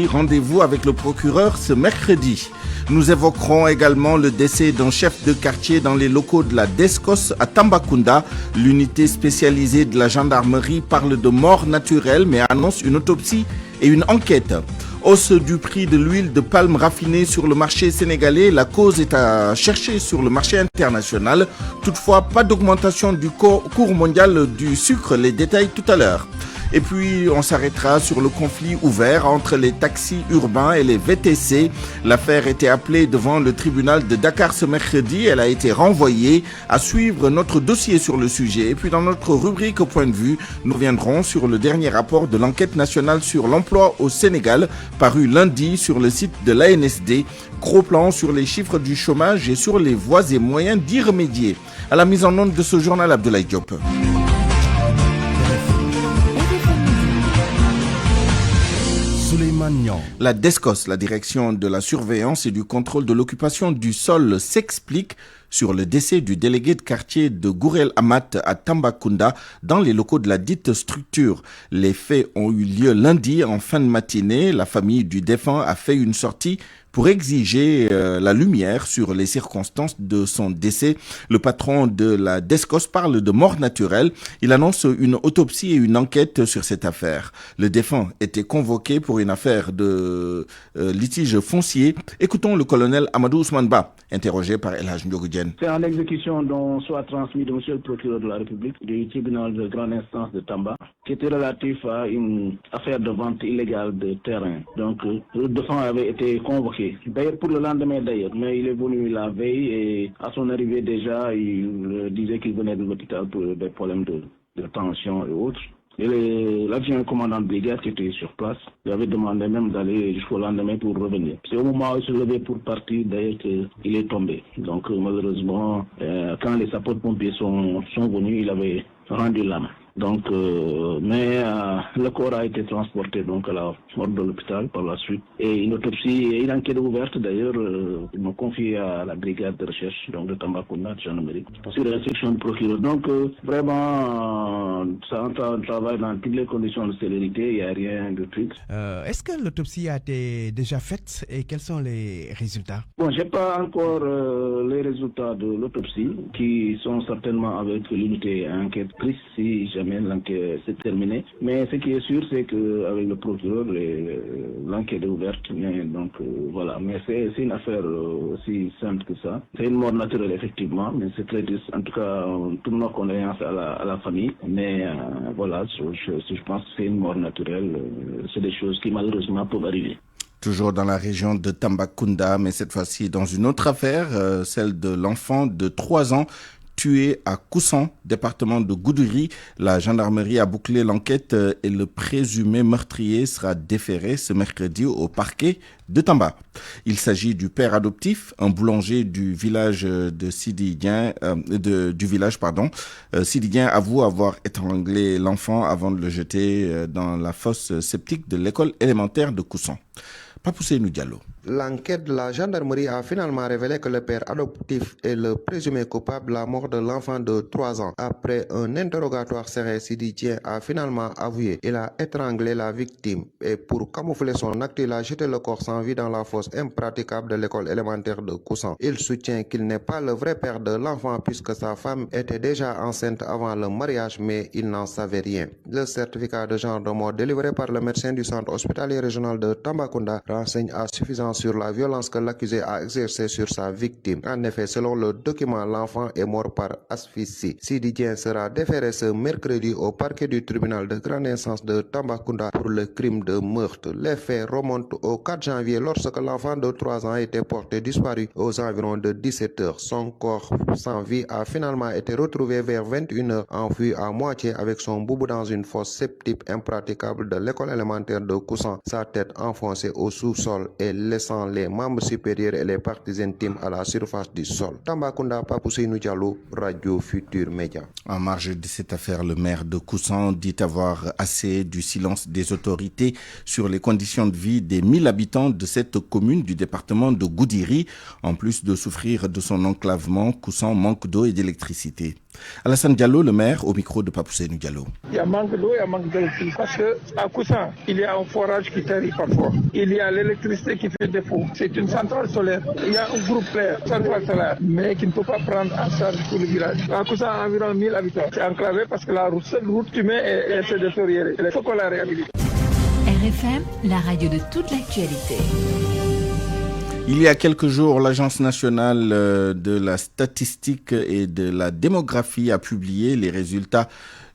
Rendez-vous avec le procureur ce mercredi. Nous évoquerons également le décès d'un chef de quartier dans les locaux de la DESCOS à Tambacounda. L'unité spécialisée de la gendarmerie parle de mort naturelle mais annonce une autopsie et une enquête. Hausse du prix de l'huile de palme raffinée sur le marché sénégalais. La cause est à chercher sur le marché international. Toutefois, pas d'augmentation du cours mondial du sucre. Les détails tout à l'heure. Et puis, on s'arrêtera sur le conflit ouvert entre les taxis urbains et les VTC. L'affaire était appelée devant le tribunal de Dakar ce mercredi. Elle a été renvoyée. À suivre notre dossier sur le sujet. Et puis, dans notre rubrique Point de vue, nous reviendrons sur le dernier rapport de l'enquête nationale sur l'emploi au Sénégal, paru lundi sur le site de l'ANSD. Gros plan sur les chiffres du chômage et sur les voies et moyens d'y remédier. À la mise en onde de ce journal, Abdoulaye Diop. La DESCOS, la direction de la surveillance et du contrôle de l'occupation du sol, s'explique sur le décès du délégué de quartier de Gourel Amat à Tambacounda dans les locaux de la dite structure. Les faits ont eu lieu lundi en fin de matinée. La famille du défunt a fait une sortie pour exiger la lumière sur les circonstances de son décès. Le patron de la DESCOS parle de mort naturelle. Il annonce une autopsie et une enquête sur cette affaire. Le défunt était convoqué pour une affaire de litige foncier. Écoutons le colonel Amadou Ousmane Ba, interrogé par El Hadj Ndiogou Diène. C'est en exécution dont soit transmis de monsieur le procureur de la République du tribunal de grande instance de Tamba, qui était relatif à une affaire de vente illégale de terrain. Donc, le défunt avait été convoqué. D'ailleurs, pour le lendemain d'ailleurs, mais il est venu la veille et à son arrivée déjà, il disait qu'il venait de l'hôpital pour des problèmes de tension et autres. Et l'adjoint commandant de brigade qui était sur place lui avait demandé même d'aller jusqu'au lendemain pour revenir. C'est au moment où il se levait pour partir d'ailleurs qu'il est tombé. Donc malheureusement, quand les sapeurs-pompiers sont venus, il avait rendu l'âme. Donc, mais le corps a été transporté donc à la morgue de l'hôpital par la suite. Et une autopsie et une enquête ouverte d'ailleurs, ils m'ont confié à la brigade de recherche donc de Tambacounda, de gendarmerie, sur l'instruction du procureur. Donc, vraiment, ça travaille dans toutes les conditions de célérité, il n'y a rien de truc. Est-ce que l'autopsie a été déjà faite et quels sont les résultats? Bon, j'ai pas encore les résultats de l'autopsie qui sont certainement avec l'unité enquêtrice si jamais l'enquête s'est terminée. Mais ce qui est sûr, c'est qu'avec le procureur, l'enquête est ouverte. Donc voilà. Mais c'est une affaire aussi simple que ça. C'est une mort naturelle, effectivement, mais c'est très triste. En tout cas, toutes nos condoléances à la famille. Mais voilà, je pense que c'est une mort naturelle. C'est des choses qui malheureusement peuvent arriver. Toujours dans la région de Tambacounda, mais cette fois-ci dans une autre affaire, celle de l'enfant de 3 ans tué à Koussan, département de Goudiri. La gendarmerie a bouclé l'enquête et le présumé meurtrier sera déféré ce mercredi au parquet de Tamba. Il s'agit du père adoptif, un boulanger du village de Sididien, Sididien avoue avoir étranglé l'enfant avant de le jeter dans la fosse septique de l'école élémentaire de Koussan. Papousseinou Diallo. L'enquête de la gendarmerie a finalement révélé que le père adoptif est le présumé coupable de la mort de l'enfant de 3 ans. Après un interrogatoire serré, Sididien a finalement avoué. Il a étranglé la victime et pour camoufler son acte, il a jeté le corps sans vie dans la fosse impraticable de l'école élémentaire de Koussan. Il soutient qu'il n'est pas le vrai père de l'enfant puisque sa femme était déjà enceinte avant le mariage, mais il n'en savait rien. Le certificat de genre de mort délivré par le médecin du centre hospitalier régional de Tambacounda renseigne à suffisance sur la violence que l'accusé a exercée sur sa victime. En effet, selon le document, l'enfant est mort par asphyxie. Sididien sera déféré ce mercredi au parquet du tribunal de grande instance de Tambacounda pour le crime de meurtre. Les faits remontent au 4 janvier lorsque l'enfant de 3 ans a été porté disparu aux environs de 17 heures. Son corps sans vie a finalement été retrouvé vers 21 heures, enfoui à moitié avec son boubou dans une fosse septique impraticable de l'école élémentaire de Koussan, sa tête enfoncée au sous-sol et laissant les membres supérieurs et les parties intimes à la surface du sol. Tambacounda, Papousseinou Diallo, Radio Futur Média. En marge de cette affaire, le maire de Koussan dit avoir assez du silence des autorités sur les conditions de vie des 1000 habitants de cette commune du département de Goudiri. En plus de souffrir de son enclavement, Koussan manque d'eau et d'électricité. Alassane Diallo, le maire, au micro de Papousseinou Diallo. Il y a manque d'eau, il y a manque d'électricité. Parce qu'à Koussan, il y a un forage qui tarit parfois. Il y a l'électricité qui fait défaut. C'est une centrale solaire. Il y a un groupe clair, centrale solaire, mais qui ne peut pas prendre en charge tout le village. À Koussan, environ 1000 habitants. C'est enclavé parce que la seule route qui met est détériorée. Il faut qu'on la réhabilite. RFM, la radio de toute l'actualité. Il y a quelques jours, l'Agence nationale de la statistique et de la démographie a publié les résultats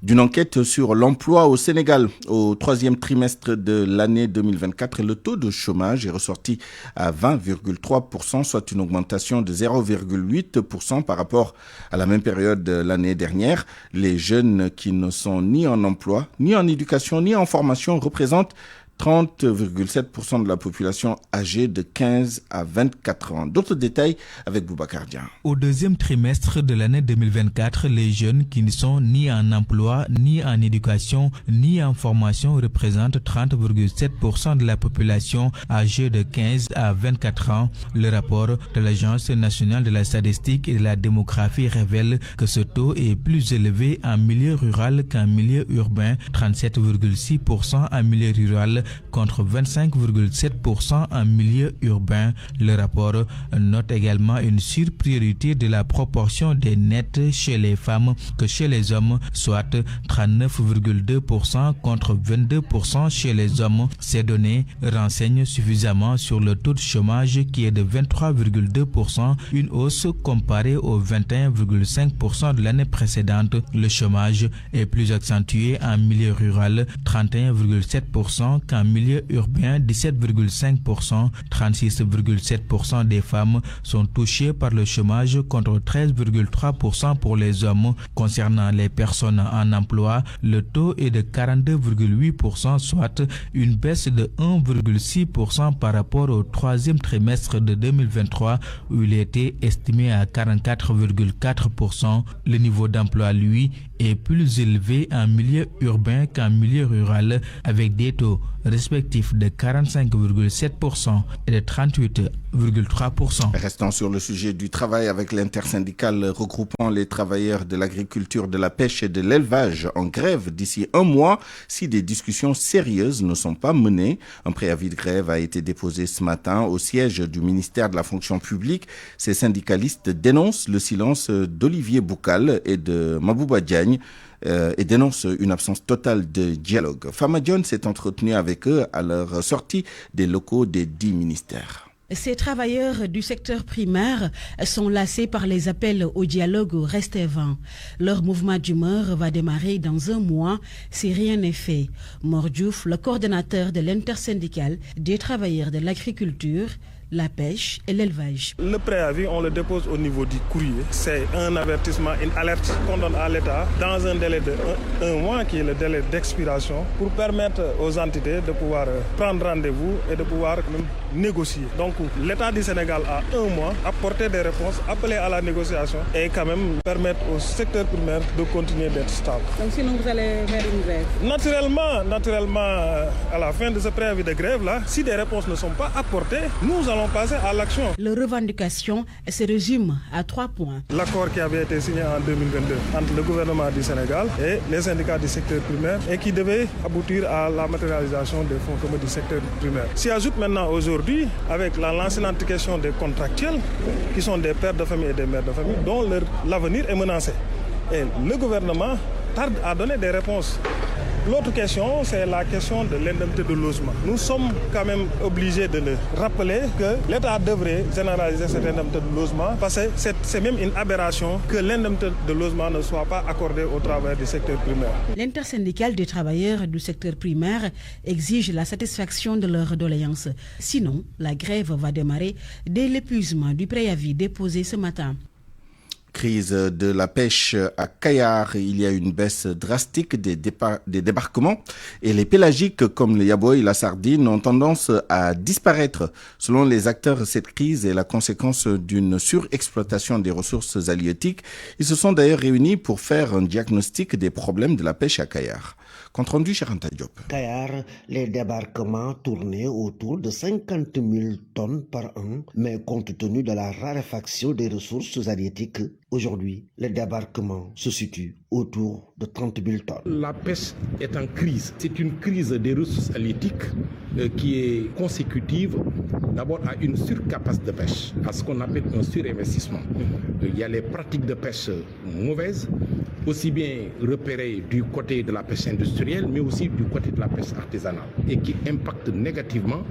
d'une enquête sur l'emploi au Sénégal. Au troisième trimestre de l'année 2024, le taux de chômage est ressorti à 20,3%, soit une augmentation de 0,8% par rapport à la même période de l'année dernière. Les jeunes qui ne sont ni en emploi, ni en éducation, ni en formation représentent 30,7% de la population âgée de 15 à 24 ans. D'autres détails avec Boubacar Dian. Au deuxième trimestre de l'année 2024, les jeunes qui ne sont ni en emploi, ni en éducation, ni en formation représentent 30,7% de la population âgée de 15 à 24 ans. Le rapport de l'Agence nationale de la statistique et de la démographie révèle que ce taux est plus élevé en milieu rural qu'en milieu urbain, 37,6% en milieu rural contre 25,7% en milieu urbain. Le rapport note également une surpriorité de la proportion des nets chez les femmes que chez les hommes, soit 39,2% contre 22% chez les hommes. Ces données renseignent suffisamment sur le taux de chômage qui est de 23,2%, une hausse comparée aux 21,5% de l'année précédente. Le chômage est plus accentué en milieu rural, 31,7%, qu'en milieu urbain, 17,5%, 36,7% des femmes sont touchées par le chômage contre 13,3% pour les hommes. Concernant les personnes en emploi, le taux est de 42,8%, soit une baisse de 1,6% par rapport au troisième trimestre de 2023 où il était estimé à 44,4%. Le niveau d'emploi, lui, est plus élevé en milieu urbain qu'en milieu rural avec des taux respectifs de 45,7% et de 38,3%. Restons sur le sujet du travail avec l'intersyndicale regroupant les travailleurs de l'agriculture, de la pêche et de l'élevage en grève d'ici un mois si des discussions sérieuses ne sont pas menées. Un préavis de grève a été déposé ce matin au siège du ministère de la fonction publique. Ces syndicalistes dénoncent le silence d'Olivier Boukal et de Mabouba Diagne et dénonce une absence totale de dialogue. Fama John s'est entretenu avec eux à leur sortie des locaux des 10 ministères. Ces travailleurs du secteur primaire sont lassés par les appels au dialogue restés vains. Leur mouvement d'humeur va démarrer dans un mois si rien n'est fait. Mor Diouf, le coordonnateur de l'intersyndicale des travailleurs de l'agriculture, la pêche et l'élevage. Le préavis, on le dépose au niveau du courrier. C'est un avertissement, une alerte qu'on donne à l'État dans un délai de un mois qui est le délai d'expiration pour permettre aux entités de pouvoir prendre rendez-vous et de pouvoir même négocier. Donc l'État du Sénégal a un mois, apporter des réponses, appeler à la négociation et quand même permettre au secteur primaire de continuer d'être stable. Donc sinon vous allez faire une grève? Naturellement, à la fin de ce préavis de grève-là, si des réponses ne sont pas apportées, nous allons passer à l'action. Les revendications se résument à 3 points. L'accord qui avait été signé en 2022 entre le gouvernement du Sénégal et les syndicats du secteur primaire et qui devait aboutir à la matérialisation des fonds communs du secteur primaire. S'y ajoute maintenant aujourd'hui avec la lancinante question des contractuels qui sont des pères de famille et des mères de famille dont l'avenir est menacé. Et le gouvernement tarde à donner des réponses. L'autre question, c'est la question de l'indemnité de logement. Nous sommes quand même obligés de le rappeler que l'État devrait généraliser cette indemnité de logement parce que c'est même une aberration que l'indemnité de logement ne soit pas accordée au travail du secteur primaire. L'intersyndicale des travailleurs du secteur primaire exige la satisfaction de leurs doléances. Sinon, la grève va démarrer dès l'épuisement du préavis déposé ce matin. Crise de la pêche à Kayar, il y a une baisse drastique des débarquements et les pélagiques comme le yaboy et la sardine ont tendance à disparaître. Selon les acteurs, cette crise est la conséquence d'une surexploitation des ressources halieutiques. Ils se sont d'ailleurs réunis pour faire un diagnostic des problèmes de la pêche à Kayar. Compte rendu chez Ranta Diop. Kayar, les débarquements tournaient autour de 50 000 tonnes par an, mais compte tenu de la raréfaction des ressources halieutiques, Aujourd'hui, le débarquement se situe autour de 30 000 tonnes. La pêche est en crise. C'est une crise des ressources halieutiques qui est consécutive d'abord à une surcapacité de pêche, à ce qu'on appelle un surinvestissement. Il y a les pratiques de pêche mauvaises, aussi bien repérées du côté de la pêche industrielle, mais aussi du côté de la pêche artisanale, et qui impactent négativement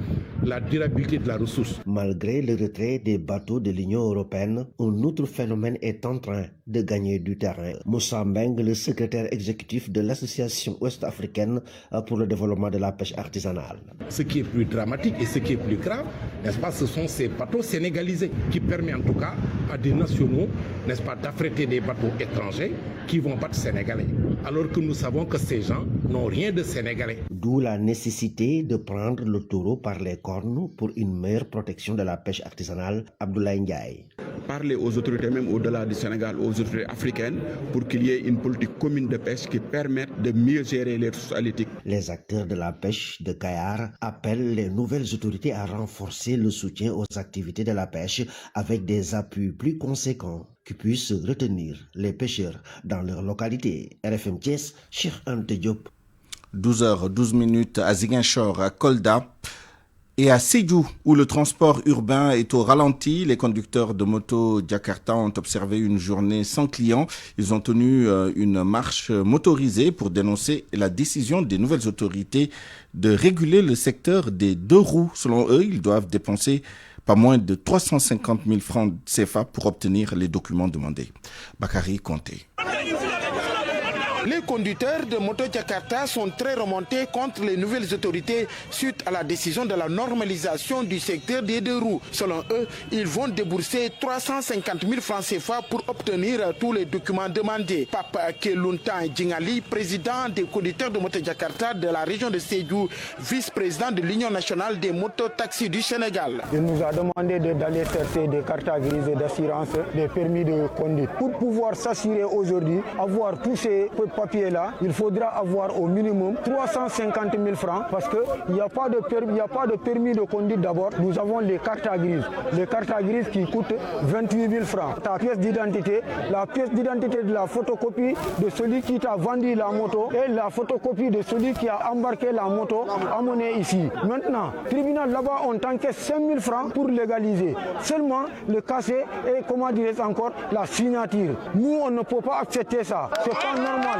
la durabilité de la ressource. Malgré le retrait des bateaux de l'Union européenne, un autre phénomène est en train de gagner du terrain. Moussa Mbeng, le secrétaire exécutif de l'Association ouest-africaine pour le développement de la pêche artisanale. Ce qui est plus dramatique et ce qui est plus grave, n'est-ce pas, ce sont ces bateaux sénégalisés qui permettent en tout cas à des nationaux, n'est-ce pas, d'affréter des bateaux étrangers qui vont battre sénégalais, alors que nous savons que ces gens n'ont rien de sénégalais. D'où la nécessité de prendre le taureau par les cornes pour une meilleure protection de la pêche artisanale. Abdoulaye Ndiaye. Parler aux autorités, même au-delà du Sénégal, aux autorités africaines, pour qu'il y ait une politique commune de pêche qui permette de mieux gérer les ressources halieutiques. Les acteurs de la pêche de Kayar appellent les nouvelles autorités à renforcer le soutien aux activités de la pêche avec des appuis plus conséquents qui puissent retenir les pêcheurs dans leur localité. RFM Thiès, Cheikh Ante Diop. 12h12 à Ziguinchor, à Kolda et à Sédhiou, où le transport urbain est au ralenti. Les conducteurs de moto Jakarta ont observé une journée sans clients. Ils ont tenu une marche motorisée pour dénoncer la décision des nouvelles autorités de réguler le secteur des deux roues. Selon eux, ils doivent dépenser pas moins de 350 000 francs CFA pour obtenir les documents demandés. Bakary Conté. Les conducteurs de moto Jakarta sont très remontés contre les nouvelles autorités suite à la décision de la normalisation du secteur des deux roues. Selon eux, ils vont débourser 350 000 francs CFA pour obtenir tous les documents demandés. Papa Keluntan Djingali, président des conducteurs de moto Jakarta de la région de Sédhiou, vice-président de l'Union nationale des mototaxis du Sénégal. Il nous a demandé d'aller chercher des cartes grises d'assurance, des permis de conduite. Pour pouvoir s'assurer aujourd'hui, avoir tous ces papier-là, il faudra avoir au minimum 350 000 francs parce qu'il n'y a pas de permis de conduite d'abord. Nous avons les cartes grises. Les cartes grises qui coûtent 28 000 francs. Ta pièce d'identité, la pièce d'identité de la photocopie de celui qui t'a vendu la moto et la photocopie de celui qui a embarqué la moto amenée ici. Maintenant, tribunal là-bas, on t'encaisse 5 000 francs pour légaliser. Seulement le cachet et, comment dirais-je encore, la signature. Nous, on ne peut pas accepter ça. C'est pas normal.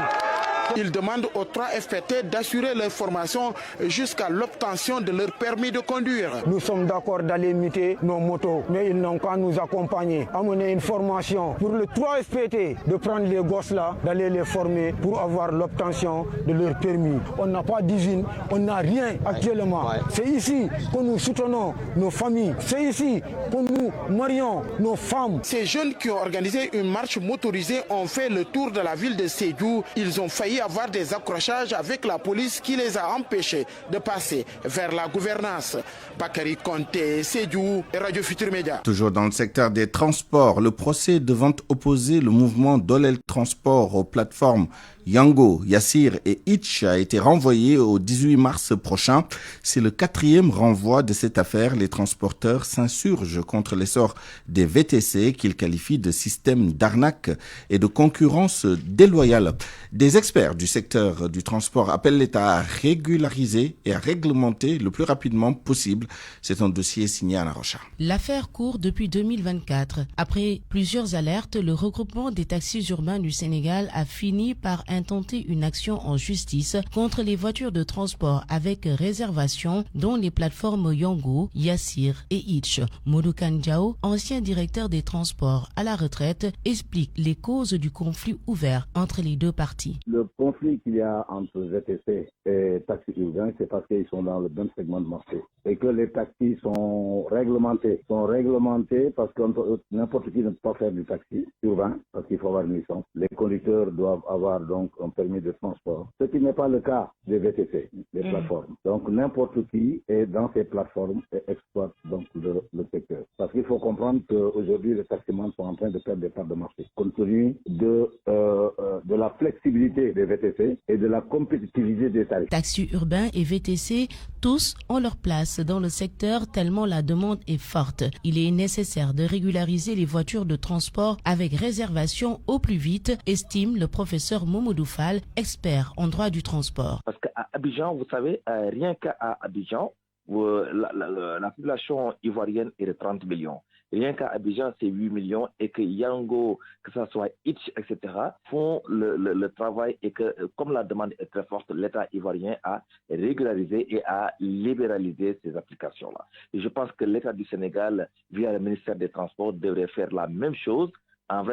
Ils demandent aux 3 FPT d'assurer leur formation jusqu'à l'obtention de leur permis de conduire. Nous sommes d'accord d'aller muter nos motos, mais ils n'ont qu'à nous accompagner, amener une formation pour le 3 FPT, de prendre les gosses là, d'aller les former pour avoir l'obtention de leur permis. On n'a pas d'usine, on n'a rien actuellement. C'est ici que nous soutenons nos familles, c'est ici que nous marions nos femmes. Ces jeunes qui ont organisé une marche motorisée ont fait le tour de la ville de Sédhiou. Ils ont failli avoir des accrochages avec la police qui les a empêchés de passer vers la gouvernance. Bakary Conté, Sédhiou, Radio Futur Média. Toujours dans le secteur des transports, le procès devant opposer le mouvement Dolel Transport aux plateformes Yango, Yassir et Itch a été renvoyé au 18 mars prochain. C'est le 4e renvoi de cette affaire. Les transporteurs s'insurgent contre l'essor des VTC qu'ils qualifient de système d'arnaque et de concurrence déloyale. Des experts du secteur du transport appellent l'État à régulariser et à réglementer le plus rapidement possible. C'est un dossier signé à La Rocha. L'affaire court depuis 2024. Après plusieurs alertes, le regroupement des taxis urbains du Sénégal a fini par intenter une action en justice contre les voitures de transport avec réservation, dont les plateformes Yango, Yassir et Itch. Modou Kandiao, ancien directeur des transports à la retraite, explique les causes du conflit ouvert entre les deux parties. Le conflit qu'il y a entre VTC et taxis urbains, c'est parce qu'ils sont dans le même segment de marché et que les taxis sont réglementés. Parce que n'importe qui ne peut pas faire du taxi urbain parce qu'il faut avoir une licence. Les conducteurs doivent avoir donc donc un permis de transport, ce qui n'est pas le cas des VTC, des plateformes. Donc n'importe qui est dans ces plateformes et exploite donc le secteur. Parce qu'il faut comprendre qu'aujourd'hui les taximans sont en train de perdre des parts de marché, compte tenu de la flexibilité des VTC et de la compétitivité des tarifs. Taxis urbains et VTC, tous ont leur place dans le secteur tellement la demande est forte. Il est nécessaire de régulariser les voitures de transport avec réservation au plus vite, estime le professeur Momodou Fall, expert en droit du transport. Parce qu'à Abidjan, vous savez, rien qu'à Abidjan, la population ivoirienne est de 30 millions. Rien qu'à Abidjan, c'est 8 millions et que Yango, que ce soit Itch, etc., font le travail et que, comme la demande est très forte, l'État ivoirien a régularisé et a libéralisé ces applications-là. Et je pense que l'État du Sénégal, via le ministère des Transports, devrait faire la même chose en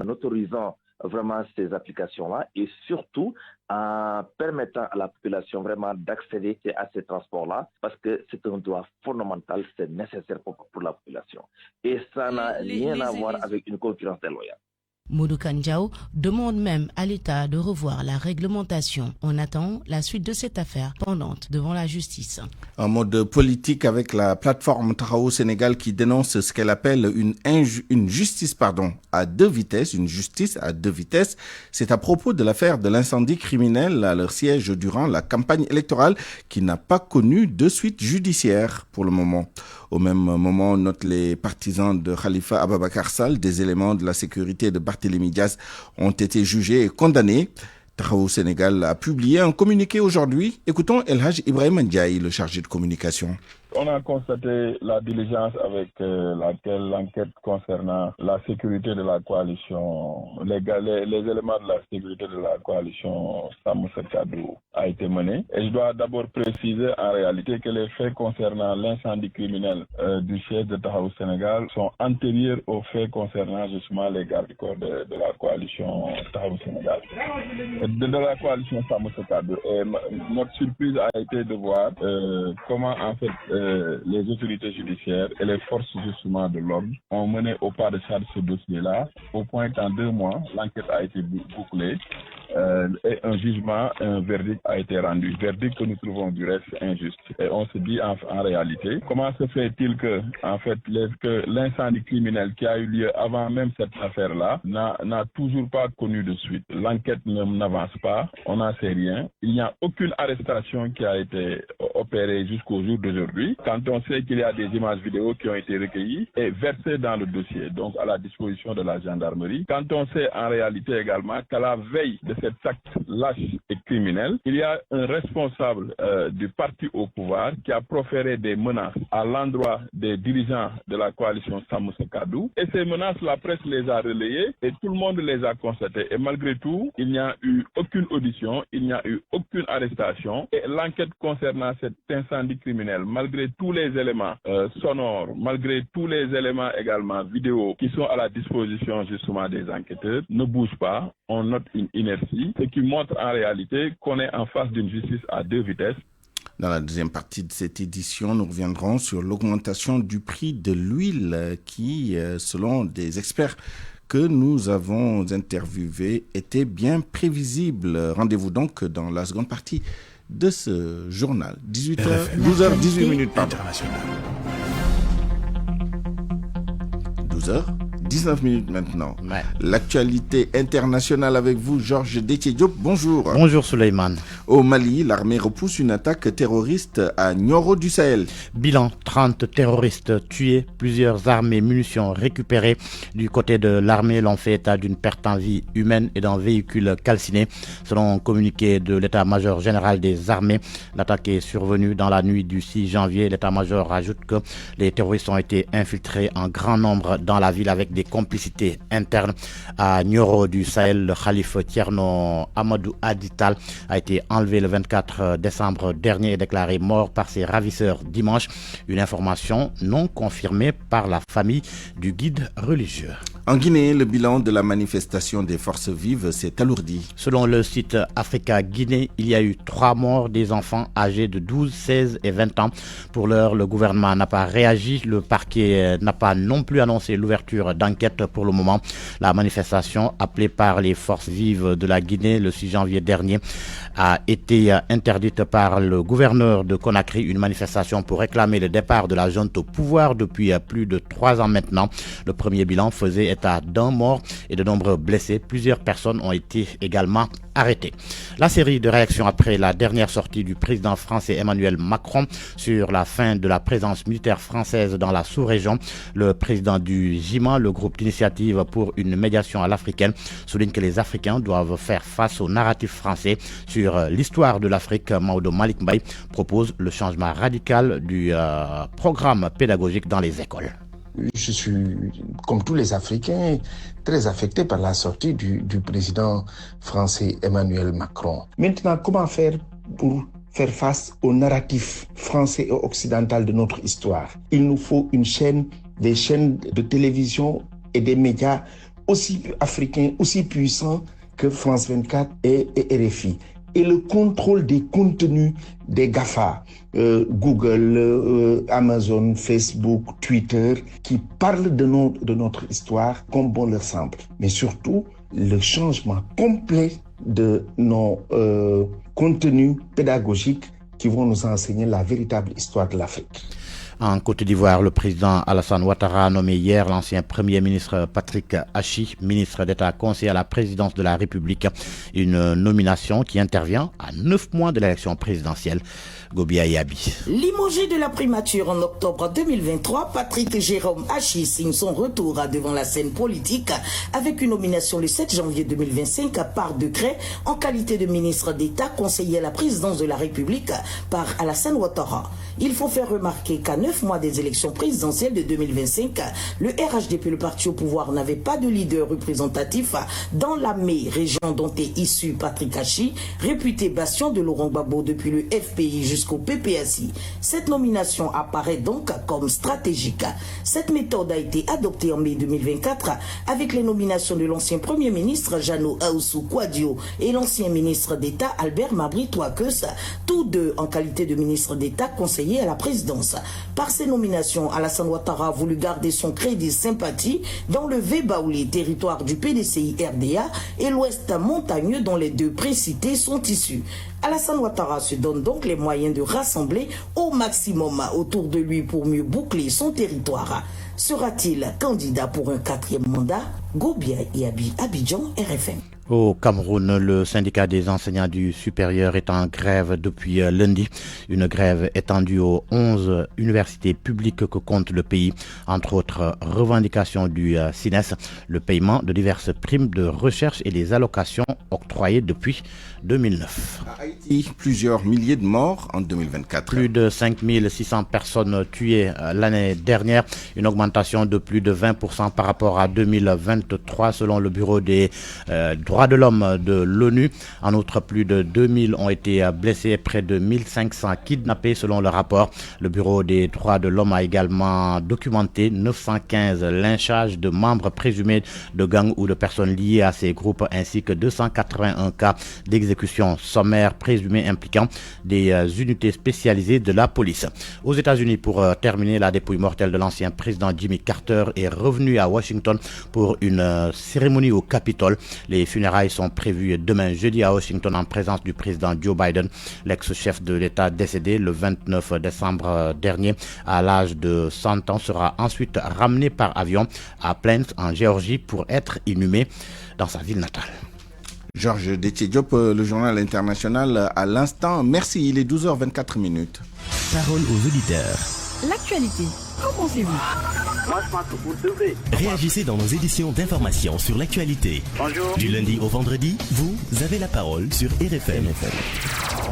autorisant vraiment ces applications-là et surtout en permettant à la population vraiment d'accéder à ces transports-là parce que c'est un droit fondamental, c'est nécessaire pour la population. Et ça n'a rien à voir avec une concurrence déloyale. Modou Kandjao demande même à l'État de revoir la réglementation. On attend la suite de cette affaire pendante devant la justice. En mode politique avec la plateforme Taxawu Sénégal qui dénonce ce qu'elle appelle une justice à deux vitesses, une justice à deux vitesses. C'est à propos de l'affaire de l'incendie criminel à leur siège durant la campagne électorale qui n'a pas connu de suite judiciaire pour le moment. Au même moment, notent les partisans de Khalifa Ababakar Sall, des éléments de la sécurité de Barthélémy Diaz ont été jugés et condamnés. Taxawu Sénégal a publié un communiqué aujourd'hui. Écoutons El Hadj Ibrahima Ndiaye, le chargé de communication. On a constaté la diligence avec laquelle l'enquête concernant la sécurité de la coalition, les éléments de la sécurité de la coalition Sàmm Sa Kàddu a été menée. Et je dois d'abord préciser en réalité que les faits concernant l'incendie criminel du siège de Taxawu Sénégal sont antérieurs aux faits concernant justement les gardes du corps de la coalition Taxawu Sénégal, de la coalition Sàmm Sa Kàddu. Et notre surprise a été de voir comment en fait les autorités judiciaires et les forces justement de l'ordre ont mené au pas de charge ce dossier-là, au point qu'en 2 mois, l'enquête a été bouclée et un jugement, un verdict a été rendu. Verdict que nous trouvons du reste injuste. Et on se dit en réalité, comment se fait-il que l'incendie criminel qui a eu lieu avant même cette affaire-là n'a toujours pas connu de suite. L'enquête n'avance pas, on n'en sait rien. Il n'y a aucune arrestation qui a été opérée jusqu'au jour d'aujourd'hui. Quand on sait qu'il y a des images vidéo qui ont été recueillies et versées dans le dossier, donc à la disposition de la gendarmerie. Quand on sait en réalité également qu'à la veille de cet acte lâche et criminel, il y a un responsable du parti au pouvoir qui a proféré des menaces à l'endroit des dirigeants de la coalition Sàmm Sa Kàddu. Et ces menaces, la presse les a relayées et tout le monde les a constatées. Et malgré tout, il n'y a eu aucune audition, il n'y a eu aucune arrestation. Et l'enquête concernant cet incendie criminel, malgré tous les éléments sonores, malgré tous les éléments également vidéo qui sont à la disposition justement des enquêteurs, ne bouge pas. On note une inertie, ce qui montre en réalité qu'on est en face d'une justice à deux vitesses. Dans la deuxième partie de cette édition, nous reviendrons sur l'augmentation du prix de l'huile qui, selon des experts que nous avons interviewés, était bien prévisible. Rendez-vous donc dans la seconde partie de ce journal. 12h18 minutes. 12h19 minutes maintenant. Ouais. L'actualité internationale avec vous, Georges Déthié Diop. Bonjour. Bonjour Souleymane. Au Mali, l'armée repousse une attaque terroriste à Nioro du Sahel. Bilan, 30 terroristes tués, plusieurs armes et munitions récupérées. Du côté de l'armée, l'on fait état d'une perte en vie humaine et d'un véhicule calciné. Selon un communiqué de l'état-major général des armées, l'attaque est survenue dans la nuit du 6 janvier. L'état-major ajoute que les terroristes ont été infiltrés en grand nombre dans la ville avec des complicités internes. À Nioro du Sahel, le khalife Thierno Amadou Adital a été enlevé le 24 décembre dernier et déclaré mort par ses ravisseurs dimanche. Une information non confirmée par la famille du guide religieux. En Guinée, le bilan de la manifestation des forces vives s'est alourdi. Selon le site Africa Guinée, il y a eu 3 morts des enfants âgés de 12, 16 et 20 ans. Pour l'heure, le gouvernement n'a pas réagi. Le parquet n'a pas non plus annoncé l'ouverture d'enquête pour le moment. La manifestation appelée par les forces vives de la Guinée le 6 janvier dernier a été interdite par le gouverneur de Conakry. Une manifestation pour réclamer le départ de la junte au pouvoir depuis plus de 3 ans maintenant. Le premier bilan faisait état d'un mort et de nombreux blessés. Plusieurs personnes ont été également arrêtées. La série de réactions après la dernière sortie du président français Emmanuel Macron sur la fin de la présence militaire française dans la sous-région. Le président du JIMA, le groupe d'initiative pour une médiation à l'africaine, souligne que les Africains doivent faire face au narratif français sur l'histoire de l'Afrique. Maodo Malick Mbaye propose le changement radical du programme pédagogique dans les écoles. Je suis, comme tous les Africains, très affecté par la sortie du président français Emmanuel Macron. Maintenant, comment faire pour faire face au narratif français et occidental de notre histoire? Il nous faut des chaînes de télévision et des médias aussi africains, aussi puissants que France 24 et RFI. Et le contrôle des contenus des GAFA, Google, Amazon, Facebook, Twitter, qui parlent de notre histoire comme bon leur semble. Mais surtout, le changement complet de nos contenus pédagogiques qui vont nous enseigner la véritable histoire de l'Afrique. En Côte d'Ivoire, le président Alassane Ouattara a nommé hier l'ancien Premier ministre Patrick Hachi, ministre d'État conseiller à la présidence de la République. Une nomination qui intervient à 9 mois de l'élection présidentielle. Gobia Yabi. Limogé de la primature en octobre 2023, Patrick Jérôme Hachi signe son retour devant la scène politique avec une nomination le 7 janvier 2025 par décret en qualité de ministre d'État conseiller à la présidence de la République par Alassane Ouattara. Il faut faire remarquer qu'à 9 mois des élections présidentielles de 2025, le RHDP, le parti au pouvoir, n'avait pas de leader représentatif dans la région dont est issu Patrick Hachi, réputé bastion de Laurent Gbagbo depuis le FPI jusqu'au PPACI. Cette nomination apparaît donc comme stratégique. Cette méthode a été adoptée en mai 2024 avec les nominations de l'ancien Premier ministre Jeannot Ahoussou Kouadio et l'ancien ministre d'État Albert Mabry Touakeus, tous deux en qualité de ministre d'État conseiller à la présidence. Par ces nominations, Alassane Ouattara a voulu garder son crédit sympathie dans le Vébaoulé, territoire du PDCI RDA, et l'ouest montagneux dont les deux précités sont issus. Alassane Ouattara se donne donc les moyens de rassembler au maximum autour de lui pour mieux boucler son territoire. Sera-t-il candidat pour un 4e mandat? Gobia Yabi, Abidjan, RFM. Au Cameroun, le syndicat des enseignants du supérieur est en grève depuis lundi. Une grève étendue aux 11 universités publiques que compte le pays. Entre autres revendications du CINES, le paiement de diverses primes de recherche et les allocations octroyées depuis 2009. À Haïti, plusieurs milliers de morts en 2024. Plus de 5600 personnes tuées l'année dernière, une augmentation de plus de 20% par rapport à 2023 selon le Bureau des droits de l'homme de l'ONU. En outre, plus de 2000 ont été blessés et près de 1500 kidnappés selon le rapport. Le Bureau des droits de l'homme a également documenté 915 lynchages de membres présumés de gangs ou de personnes liées à ces groupes ainsi que 281 cas d'exécution sommaire présumés impliquant des unités spécialisées de la police. Aux États-Unis, pour terminer, la dépouille mortelle de l'ancien président Jimmy Carter est revenue à Washington pour une cérémonie au Capitole. Les funérailles sont prévues demain jeudi à Washington en présence du président Joe Biden. L'ex-chef de l'État décédé le 29 décembre dernier à l'âge de 100 ans sera ensuite ramené par avion à Plains en Géorgie pour être inhumé dans sa ville natale. Georges Détié-Diop, le journal international à l'instant. Merci, il est 12h24 minutes. Parole aux auditeurs. L'actualité, qu'en pensez-vous? Moi, je pense que vous devez. Réagissez dans nos éditions d'information sur l'actualité. Bonjour. Du lundi au vendredi, vous avez la parole sur RFM.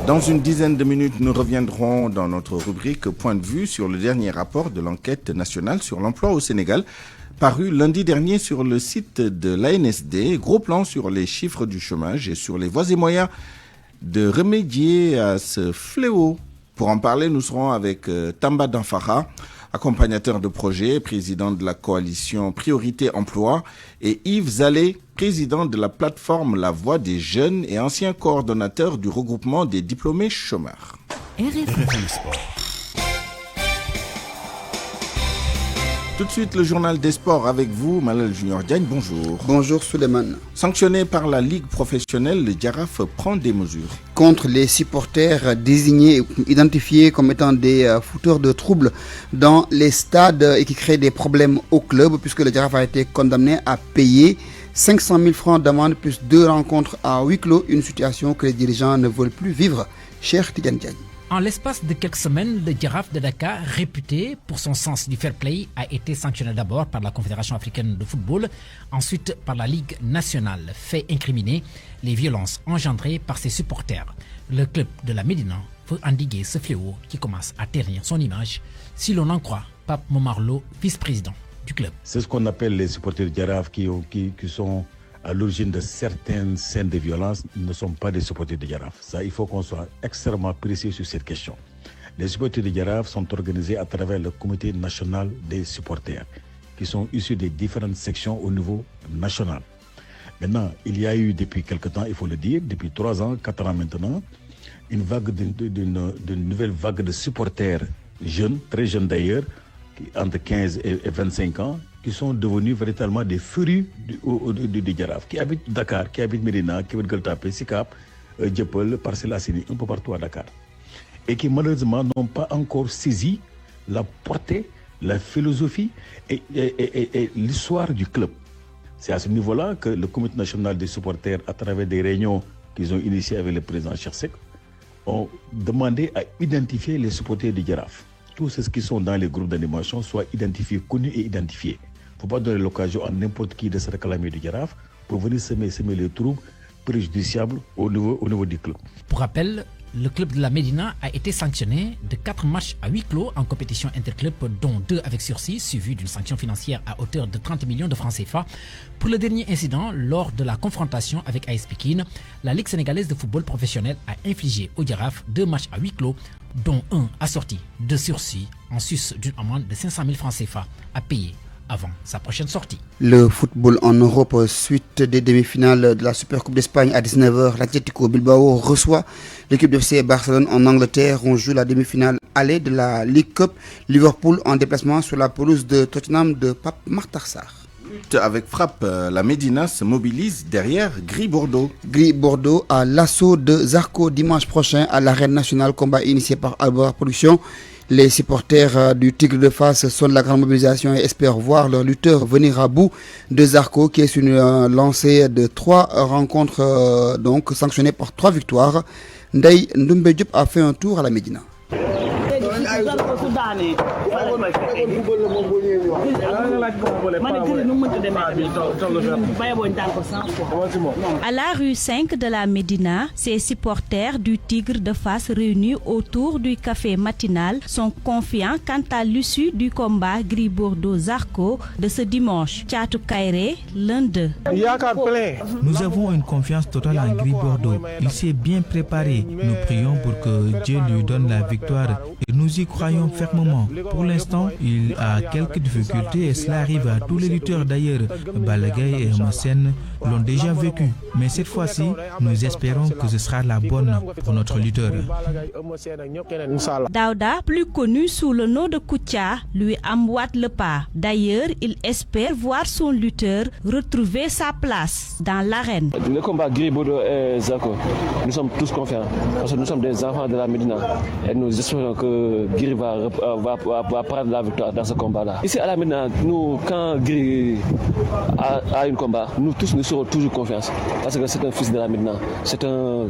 Dans une dizaine de minutes, nous reviendrons dans notre rubrique Point de vue sur le dernier rapport de l'enquête nationale sur l'emploi au Sénégal, paru lundi dernier sur le site de l'ANSD. Gros plan sur les chiffres du chômage et sur les voies et moyens de remédier à ce fléau. Pour en parler, nous serons avec Tamba Danfara, accompagnateur de projet, président de la coalition Priorité Emploi, et Yves Zalé, président de la plateforme La Voix des Jeunes et ancien coordonnateur du regroupement des diplômés chômeurs. RFM Sport. Tout de suite, le journal des sports avec vous, Malal Junior Diagne, bonjour. Bonjour Souleymane. Sanctionné par la Ligue professionnelle, le Jaraaf prend des mesures. Contre les supporters désignés, identifiés comme étant des fouteurs de troubles dans les stades et qui créent des problèmes au club, puisque le Jaraaf a été condamné à payer 500 000 francs d'amende plus 2 rencontres à huis clos, une situation que les dirigeants ne veulent plus vivre. Cher Tidiane Diagne. En l'espace de quelques semaines, le Jaraaf de Dakar, réputé pour son sens du fair play, a été sanctionné d'abord par la Confédération africaine de football, ensuite par la Ligue nationale, fait incriminer les violences engendrées par ses supporters. Le club de la Médina veut endiguer ce fléau qui commence à ternir son image, si l'on en croit Pape Momarlo, vice-président du club. C'est ce qu'on appelle les supporters du Jaraaf qui sont à l'origine de certaines scènes de violence, ne sont pas des supporters de Jaraaf. Ça, il faut qu'on soit extrêmement précis sur cette question. Les supporters de Jaraaf sont organisés à travers le comité national des supporters, qui sont issus des différentes sections au niveau national. Maintenant, il y a eu depuis quelque temps, il faut le dire, depuis 3 ans, 4 ans maintenant, une nouvelle vague de supporters jeunes, très jeunes d'ailleurs, entre 15 et 25 ans, qui sont devenus véritablement des férus du Jaraaf, qui habitent Dakar, qui habitent Médina, qui habitent Gueule Tapée, Sicap, Dieuppeul, Parcelles Assainies, un peu partout à Dakar. Et qui malheureusement n'ont pas encore saisi la portée, la philosophie et l'histoire du club. C'est à ce niveau-là que le comité national des supporters, à travers des réunions qu'ils ont initiées avec le président Cheikh Seck, ont demandé à identifier les supporters du Jaraaf. Tous ceux qui sont dans les groupes d'animation soient identifiés, connus et identifiés. Il ne faut pas donner l'occasion à n'importe qui de se réclamer du Jaraaf pour venir semer les troubles préjudiciables au niveau du club. Pour rappel, le club de la Médina a été sanctionné de 4 matchs à huis clos en compétition interclub, dont 2 avec sursis, suivi d'une sanction financière à hauteur de 30 millions de francs CFA. Pour le dernier incident, lors de la confrontation avec AS Pikine, la Ligue sénégalaise de football professionnel a infligé au Jaraaf 2 matchs à huis clos, dont un assorti de sursis en sus d'une amende de 500 000 francs CFA à payer avant sa prochaine sortie. Le football en Europe, suite des demi-finales de la Supercoupe d'Espagne à 19h, l'Atlético Bilbao reçoit l'équipe de FC Barcelone en Angleterre. On joue la demi-finale aller de la League Cup. Liverpool en déplacement sur la pelouse de Tottenham de Pape Matar Sarr. Avec frappe, la Médina se mobilise derrière Gris Bordeaux. Gris Bordeaux à l'assaut de Zarco dimanche prochain à l'Arène nationale, combat initié par Albert Production. Les supporters du Tigre de Fass sont de la grande mobilisation et espèrent voir leur lutteur venir à bout de Zarco, qui est sur une lancée de 3 rencontres, donc sanctionnées par 3 victoires. Ndeye Ndoumbe Diop a fait un tour à la Médina. À la rue 5 de la Médina, ces supporters du Tigre de Fass réunis autour du café matinal sont confiants quant à l'issue du combat Gris Bordeaux-Zarco de ce dimanche. Tchatou Kairé, l'un d'eux. Nous avons une confiance totale en Gris Bordeaux. Il s'est bien préparé. Nous prions pour que Dieu lui donne la victoire et nous y croyons fermement. Pour l'instant, il a quelques difficultés et cela arrive à tous les lutteurs d'ailleurs. Balagay et Massen l'ont déjà vécu. Mais cette fois-ci, nous espérons que ce sera la bonne pour notre lutteur. Daouda, plus connu sous le nom de Koutia, lui emboîte le pas. D'ailleurs, il espère voir son lutteur retrouver sa place dans l'arène. Le combat Gris Bordeaux et Zarco, nous sommes tous confiants parce que nous sommes des enfants de la Médina et nous espérons que Gris va prendre la victoire dans ce combat-là. Ici à la Médina, nous, quand Gris a un combat, nous tous nous serons toujours confiance parce que c'est un fils de la Médina, c'est un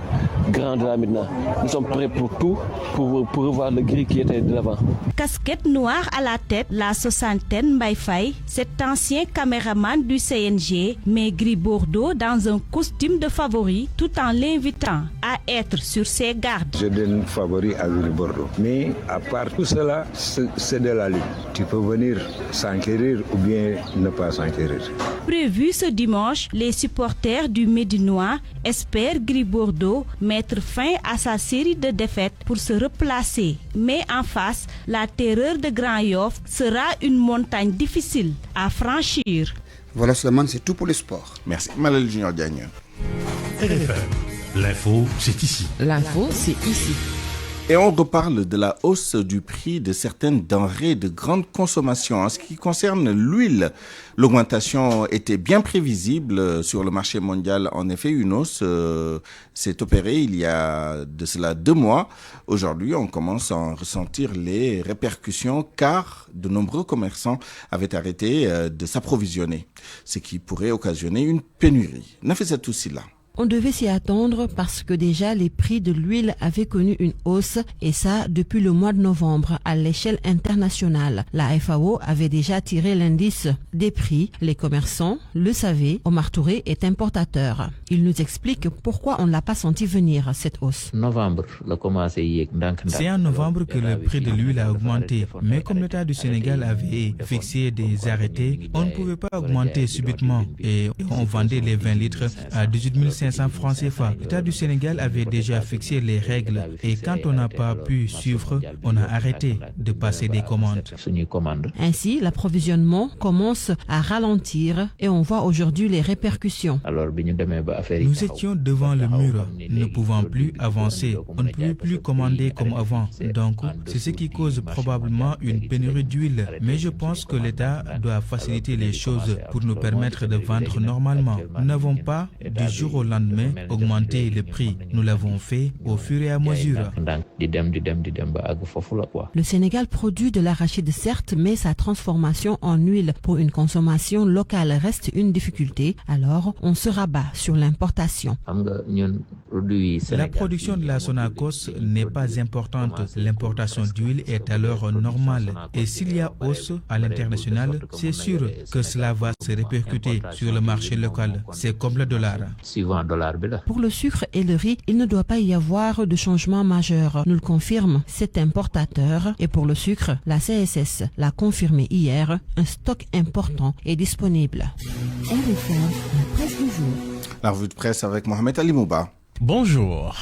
grand de la Médina. Nous sommes prêts pour tout, pour revoir le Gris qui était de l'avant. Casquette noire à la tête, la soixantaine Mbaye Faye, cet ancien caméraman du CNG, met Gris Bordeaux dans un costume de favori tout en l'invitant à être sur ses gardes. Je donne favori à Gris Bordeaux. Mais à part tout cela, c'est de la ligue. Tu peux venir s'enquérir ou bien ne pas s'enquérir. Prévu ce dimanche, les supporters du Médinois espèrent Gris Bordeaux mettre fin à sa série de défaites pour se replacer. Mais en face, la terreur de Grand Yoff sera une montagne difficile à franchir. Voilà Suleiman, c'est tout pour le sport. Merci. Malal Junior Diagne. RFM, l'info, c'est ici. L'info, c'est ici. Et on reparle de la hausse du prix de certaines denrées de grande consommation. En ce qui concerne l'huile, l'augmentation était bien prévisible sur le marché mondial. En effet, une hausse s'est opérée il y a de cela 2 mois. Aujourd'hui, on commence à en ressentir les répercussions car de nombreux commerçants avaient arrêté de s'approvisionner, ce qui pourrait occasionner une pénurie. Nafissatou Silla. On devait s'y attendre parce que déjà les prix de l'huile avaient connu une hausse et ça depuis le mois de novembre à l'échelle internationale. La FAO avait déjà tiré l'indice des prix. Les commerçants le savaient. Omar Touré est importateur. Il nous explique pourquoi on ne l'a pas senti venir cette hausse. C'est en novembre que le prix de l'huile a augmenté. Mais comme l'État du Sénégal avait fixé des arrêtés, on ne pouvait pas augmenter subitement et on vendait les 20 litres à 18 500 francs CFA. L'État du Sénégal avait déjà fixé les règles et quand on n'a pas pu suivre, on a arrêté de passer des commandes. Ainsi, l'approvisionnement commence à ralentir et on voit aujourd'hui les répercussions. Nous étions devant le mur, ne pouvant plus avancer. On ne pouvait plus commander comme avant. Donc, c'est ce qui cause probablement une pénurie d'huile. Mais je pense que l'État doit faciliter les choses pour nous permettre de vendre normalement. Nous n'avons pas, du jour au lendemain, augmenté le prix. Nous l'avons fait au fur et à mesure. Le Sénégal produit de l'arachide certes, mais sa transformation en huile pour une consommation locale reste une difficulté. Alors, on se rabat sur l'importation. La production de la Sonacos n'est pas importante. L'importation d'huile est alors normale. Et s'il y a hausse à l'international, c'est sûr que cela va se répercuter sur le marché local. C'est comme le dollar. Pour le sucre et le riz, il ne doit pas y avoir de changement majeur, nous le confirme cet importateur. Et pour le sucre, la CSS l'a confirmé hier, un stock important est disponible. RFM, la presse du jour. La revue de presse avec Mohamed Ali Mouba. Bonjour.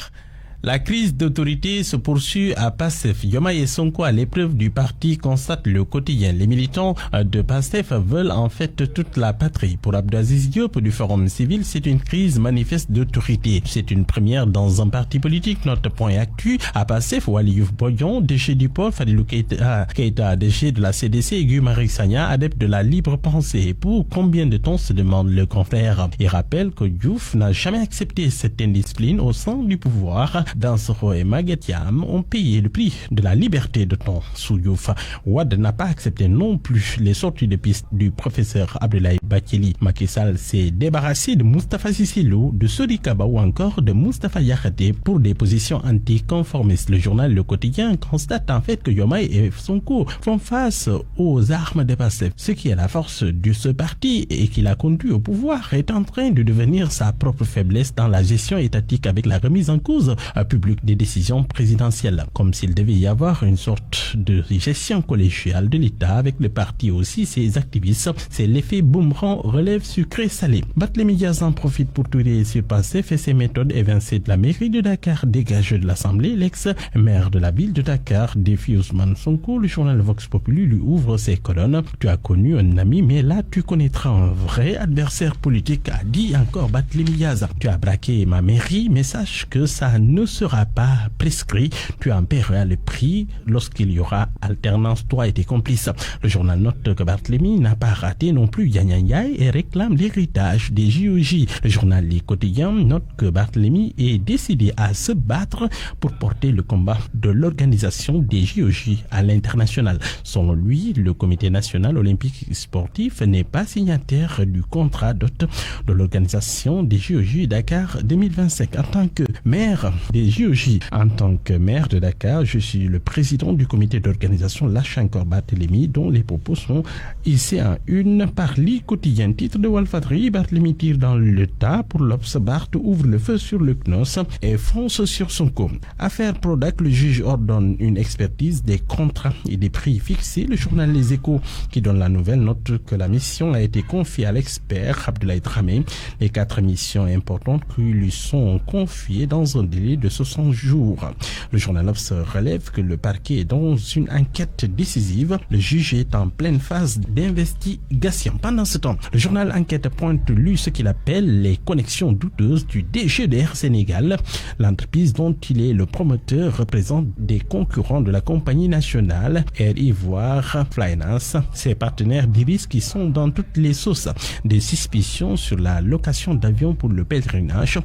La crise d'autorité se poursuit à PASTEF. Diomaye et Sonko à l'épreuve du parti, constate le quotidien. Les militants de PASTEF veulent en fait toute la patrie. Pour Abdelaziz Diop du Forum civil, c'est une crise manifeste d'autorité. C'est une première dans un parti politique. Notre point actu à PASTEF, Waly Diouf Bodian, déchet du pôle, Fadilou Keïta, déchet de la CDC, et Guy Marius Sagna, adepte de la libre pensée. Pour combien de temps se demande le confrère? Il rappelle que Diouf n'a jamais accepté cette indiscipline au sein du pouvoir. Dansokho et Maguette Yam ont payé le prix de la liberté de ton sous Diouf. Wade n'a pas accepté non plus les sorties de piste du professeur Abdoulaye Bathily. Macky Sall s'est débarrassé de Moustapha Cissé Lo, de Sori Kaba ou encore de Moustapha Diakhaté pour des positions anticonformistes. Le journal Le Quotidien constate en fait que Diomaye et Sonko font face aux armes de PASTEF. Ce qui est la force de ce parti et qui l'a conduit au pouvoir est en train de devenir sa propre faiblesse dans la gestion étatique avec la remise en cause public des décisions présidentielles, comme s'il devait y avoir une sorte de gestion collégiale de l'État avec le parti aussi ses activistes. C'est l'effet boomerang, relève sucré-salé. Barthélémy Dias en profite pour tirer sur PASTEF et ses méthodes évincées de la mairie de Dakar, dégagé de l'Assemblée. L'ex-maire de la ville de Dakar défie Ousmane Sonko. Le journal Vox Populi lui ouvre ses colonnes. Tu as connu un ami, mais là tu connaîtras un vrai adversaire politique, a dit encore Barthélémy Dias. Tu as braqué ma mairie, mais sache que ça ne sera pas prescrit. Tu en paieras le prix lorsqu'il y aura alternance, toi et tes complices. Le journal note que Barthélémy n'a pas raté non plus Yanyanyaï et réclame l'héritage des JOJ. Le journal Les Quotidiens note que Barthélémy est décidé à se battre pour porter le combat de l'organisation des JOJ à l'international. Selon lui, le Comité national olympique sportif n'est pas signataire du contrat d'hôte de l'organisation des JOJ Dakar 2025. En tant que maire des JOJ. En tant que maire de Dakar, je suis le président du comité d'organisation Lachankor Barthélémy, dont les propos sont ici en une par l'I quotidien. Titre de Walfadri, Barthélémy tire dans le tas pour l'Obs. Barth ouvre le feu sur le CNOS et fonce sur Sonko. Affaire Prodac, le juge ordonne une expertise des contrats et des prix fixés. Le journal Les Échos, qui donne la nouvelle, note que la mission a été confiée à l'expert Abdoulaye Dramé. Les 4 missions importantes qui lui sont confiées dans un délai de 60 jours. Le journal Obs relève que le parquet est dans une enquête décisive. Le juge est en pleine phase d'investigation. Pendant ce temps, le journal Enquête pointe lui ce qu'il appelle les connexions douteuses du DG d'Air Sénégal. L'entreprise dont il est le promoteur représente des concurrents de la compagnie nationale Air Ivoire, Flynas. Ses partenaires d'Iris qui sont dans toutes les sauces. Des suspicions sur la location d'avions pour le pèlerinage.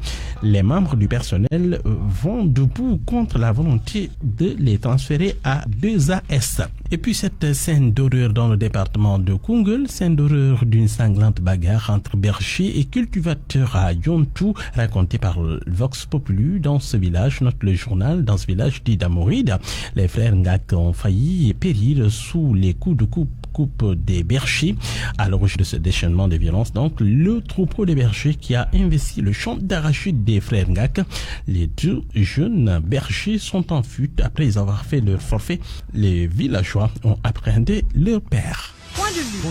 Les membres du personnel vont debout contre la volonté de les transférer à 2AS. Et puis cette scène d'horreur dans le département de Koungheul, scène d'horreur d'une sanglante bagarre entre bergers et cultivateurs à Yontou, racontée par Vox Populi. Dans ce village, note le journal, dans ce village dit d'Amoride, les frères Ngak ont failli périr sous les coups de coupe des bergers. À l'origine de ce déchaînement de violence, donc, le troupeau des bergers qui a investi le champ d'arachide des frères Ngak. Les 2 jeunes bergers sont en fuite après avoir fait leur forfait. Les villageois ont appréhendé leur père. Point de vue.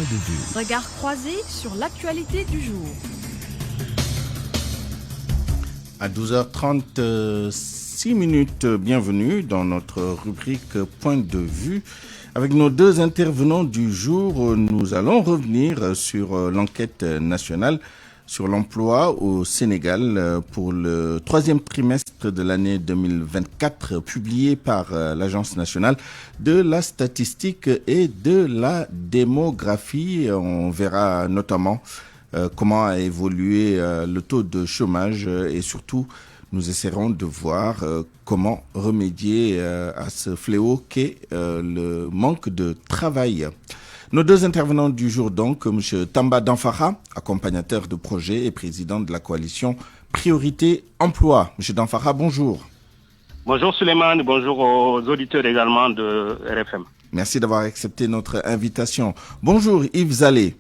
Regard croisé sur l'actualité du jour. À 12h36 minutes, bienvenue dans notre rubrique Point de vue. Avec nos 2 intervenants du jour, nous allons revenir sur l'enquête nationale sur l'emploi au Sénégal pour le 3e trimestre de l'année 2024, publié par l'Agence nationale de la statistique et de la démographie. On verra notamment comment a évolué le taux de chômage et surtout nous essaierons de voir comment remédier à ce fléau qu'est le manque de travail. Nos 2 intervenants du jour donc, M. Tamba Danfara, accompagnateur de projet et président de la coalition Priorité Emploi. M. Danfara, bonjour. Bonjour Suleiman, bonjour aux auditeurs également de RFM. Merci d'avoir accepté notre invitation. Bonjour Yves Zalé.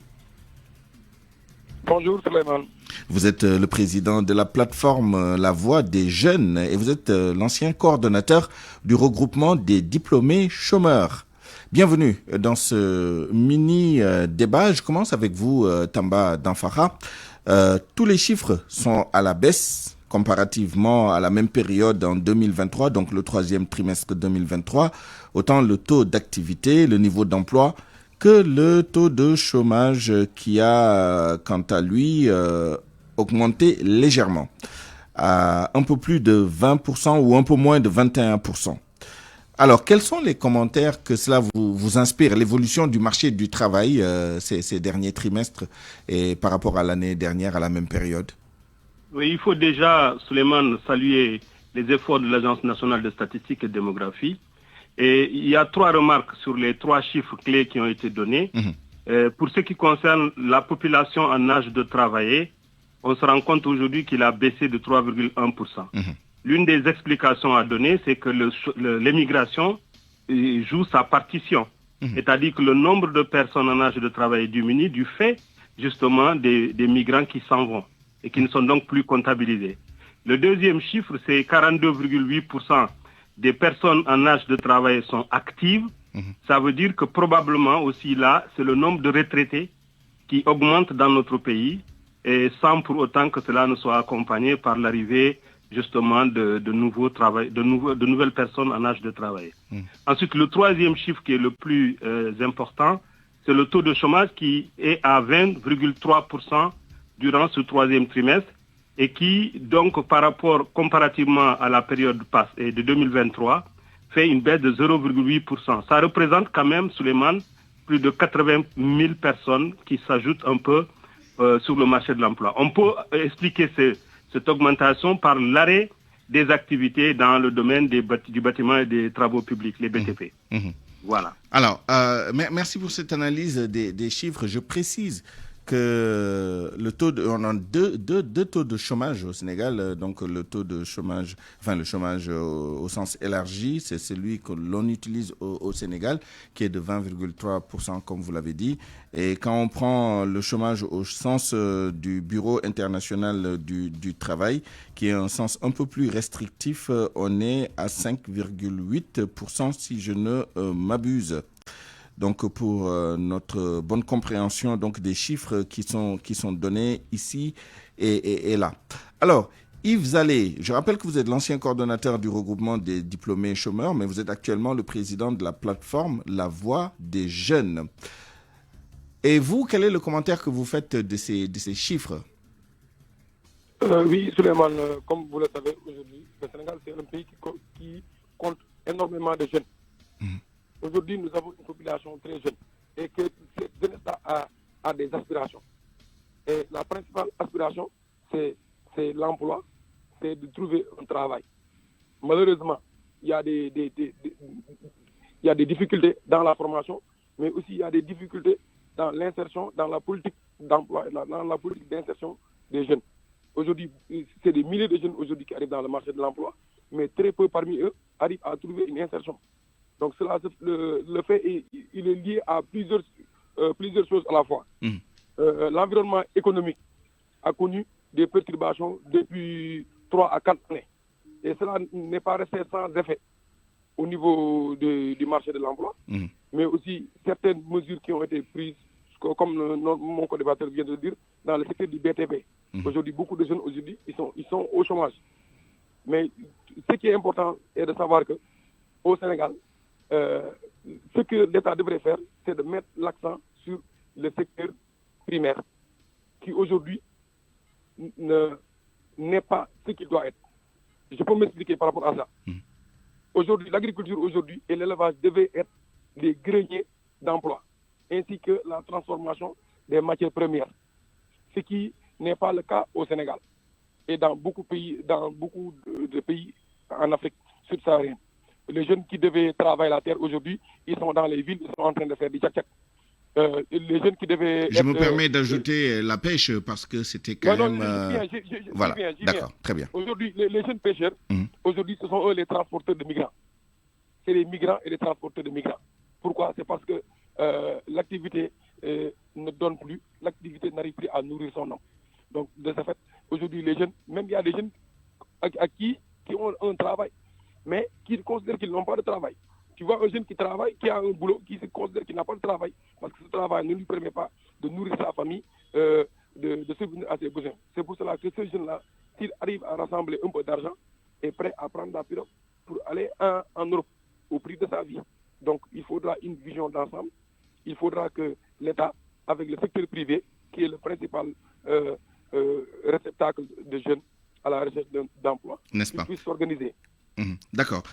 Bonjour Suleiman. Vous êtes le président de la plateforme La Voix des Jeunes et vous êtes l'ancien coordonnateur du regroupement des diplômés chômeurs. Bienvenue dans ce mini-débat. Je commence avec vous, Tamba Danfara. Tous les chiffres sont à la baisse comparativement à la même période en 2023, donc le 3e trimestre 2023. Autant le taux d'activité, le niveau d'emploi, que le taux de chômage qui a, quant à lui, augmenté légèrement à un peu plus de 20% ou un peu moins de 21%. Alors, quels sont les commentaires que cela vous inspire, l'évolution du marché du travail ces derniers trimestres et par rapport à l'année dernière, à la même période? Oui, il faut déjà, Suleiman, saluer les efforts de l'Agence nationale de statistique et de démographie. Et il y a 3 remarques sur les 3 chiffres clés qui ont été donnés. Pour ce qui concerne la population en âge de travailler, on se rend compte aujourd'hui qu'il a baissé de 3,1%. L'une des explications à donner, c'est que l'émigration joue sa partition. C'est-à-dire que le nombre de personnes en âge de travail diminue du fait justement des migrants qui s'en vont et qui ne sont donc plus comptabilisés. Le deuxième chiffre, c'est 42,8% des personnes en âge de travail sont actives. Ça veut dire que probablement aussi là, c'est le nombre de retraités qui augmente dans notre pays et sans pour autant que cela ne soit accompagné par l'arrivée justement de nouvelles personnes en âge de travail. Ensuite, le troisième chiffre qui est le plus important, c'est le taux de chômage qui est à 20,3% durant ce 3e trimestre et qui, donc, comparativement à la période passée de 2023, fait une baisse de 0,8%. Ça représente quand même, Suleiman, plus de 80 000 personnes qui s'ajoutent un peu sur le marché de l'emploi. On peut expliquer cette augmentation par l'arrêt des activités dans le domaine du bâtiment et des travaux publics, les BTP. Voilà. Alors, merci pour cette analyse des chiffres. Je précise que on a deux taux de chômage au Sénégal. Donc le taux de chômage, le chômage au sens élargi, c'est celui que l'on utilise au Sénégal, qui est de 20,3%, comme vous l'avez dit. Et quand on prend le chômage au sens du Bureau international du travail, qui est un sens un peu plus restrictif, on est à 5,8% si je ne m'abuse. Donc pour notre bonne compréhension donc des chiffres qui sont donnés ici et là. Alors, Yves Zalé, je rappelle que vous êtes l'ancien coordonnateur du regroupement des diplômés chômeurs, mais vous êtes actuellement le président de la plateforme La Voix des Jeunes. Et vous, quel est le commentaire que vous faites de ces chiffres? Oui, Suleiman, comme vous le savez, aujourd'hui, le Sénégal, c'est un pays qui compte énormément de jeunes. Aujourd'hui, nous avons une population très jeune et que cette jeunesse a des aspirations. Et la principale aspiration, c'est l'emploi, c'est de trouver un travail. Malheureusement, il y a des difficultés dans la formation, mais aussi il y a des difficultés dans l'insertion, dans la politique d'emploi, dans la politique d'insertion des jeunes. Aujourd'hui, c'est des milliers de jeunes aujourd'hui qui arrivent dans le marché de l'emploi, mais très peu parmi eux arrivent à trouver une insertion. Donc cela, le fait, il est lié à plusieurs choses à la fois. L'environnement économique a connu des perturbations depuis 3 à 4 années. Et cela n'est pas resté sans effet au niveau du marché de l'emploi, mais aussi certaines mesures qui ont été prises, comme mon co-débatteur vient de le dire, dans le secteur du BTP. Aujourd'hui, beaucoup de jeunes aujourd'hui, ils sont au chômage. Mais ce qui est important est de savoir que au Sénégal, ce que l'État devrait faire, c'est de mettre l'accent sur le secteur primaire, qui aujourd'hui n'est pas ce qu'il doit être. Je peux m'expliquer par rapport à ça. Aujourd'hui, l'agriculture aujourd'hui et l'élevage devaient être les greniers d'emploi, ainsi que la transformation des matières premières, ce qui n'est pas le cas au Sénégal et dans beaucoup de pays en Afrique subsaharienne. Les jeunes qui devaient travailler la terre aujourd'hui, ils sont dans les villes, ils sont en train de faire du tchak-tchak. Les jeunes qui devaient... Je me permets d'ajouter la pêche parce que c'était quand même... Voilà, d'accord, très bien. Aujourd'hui, les jeunes pêcheurs, aujourd'hui, ce sont eux les transporteurs de migrants. C'est les migrants et les transporteurs de migrants. Pourquoi? C'est parce que l'activité ne donne plus, l'activité n'arrive plus à nourrir son homme. Donc, de ce fait, aujourd'hui, les jeunes, même il y a des jeunes qui ont un travail, mais qui considèrent qu'ils n'ont pas de travail. Tu vois un jeune qui travaille, qui a un boulot, qui se considère qu'il n'a pas de travail, parce que ce travail ne lui permet pas de nourrir sa famille, de subvenir à ses besoins. C'est pour cela que ce jeune-là, s'il arrive à rassembler un peu d'argent, est prêt à prendre la pirogue pour aller en Europe, au prix de sa vie. Donc, il faudra une vision d'ensemble. Il faudra que l'État, avec le secteur privé, qui est le principal réceptacle de jeunes à la recherche d'emploi, puisse s'organiser. D'accord.